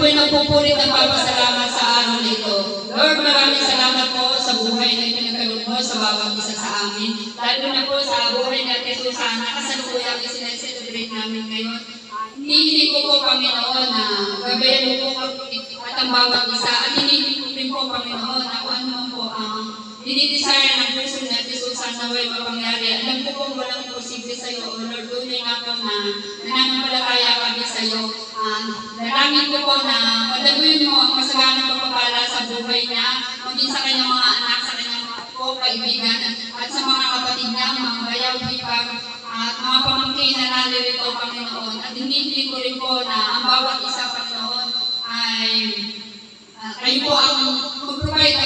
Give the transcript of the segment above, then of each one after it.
po'y nagpupulit ng papasalamat sa araw na ito. Lord, maraming salamat po sa buhay na pinagkaloob mo sa bawat isa sa amin. Lalo na po sa buhay natin Susana, kasalukuyang isineselebrate namin ngayon. Hinihiling ko po, Panginoon, na gabayan mo po at ang bawat isa. At hinihiling ko rin po, Panginoon, na kung ano po ang dinidesire ng puso natin Susana naway mapangyari. Alam ko po walang imposible sa iyo, O Lord. Tunay nga po na nananampalataya kami sa iyo. Dalangin ko po na padaluyin mo ang masaganang pagpapala sa buhay niya, maging sa kanyang mga anak, sa kanyang mga po, kaibigan, at sa mga kapatid niya, mga bayaw, hipag, at mga pamangkin na naririto, Panginoon. At hindi ko rin po na ang bawat isa, Panginoon, ay kayo po ang mag-provide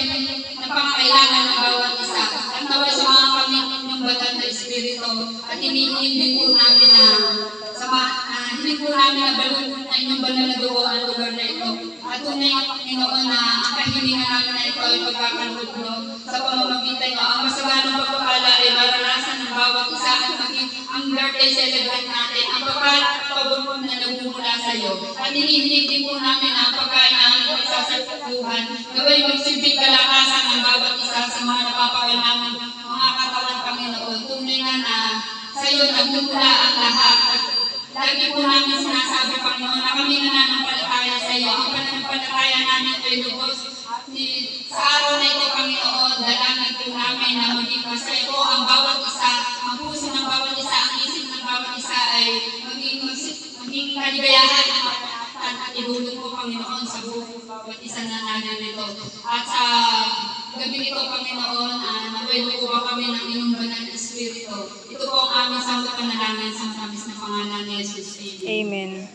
ng pangangailangan ng bawat isa. At naway sa mga Panginoon ng banal na Espiritu, at hindi po namin na hindi po namin na balon na inyong banal na dugo ang lugar na ito. At tunay ang Panginoon na ang kahilingan namin na ito ay pagkakaloob mo sa pamamagitan nyo. Ang masaganang pagpapala ay maranasan ng bawat isa at maging ang birthday celebrate natin. Ang pagpapabunod na nagmumula sa iyo. At hinihiling din po namin ang pagkain namin ay sasatuhan. Gawin magsilbing kalakasan ng bawat isa sa mga napapakailangan mga katawan, Panginoon. Tunay nga na sa iyo nagmumula ang lahat. Lagi po namin sinasabi, Panginoon, na kami nananampalataya sa iyo. Ang pananampalataya namin ay lubos. Sa araw na ito, Panginoon, dalangin po namin na maging masaya po ang bawat isa, ang puso ng bawat isa, ang isip ng bawat isa ay maging kaligayahan at ilulog po, Panginoon, sa buong bawat isa na nananito. At sa gabi ito, Panginoon, napwede po ba kami ng inyong banal na Espiritu. Ito po ang aming samot panalangin sa matamis na pangalan ni Jesus. Amen.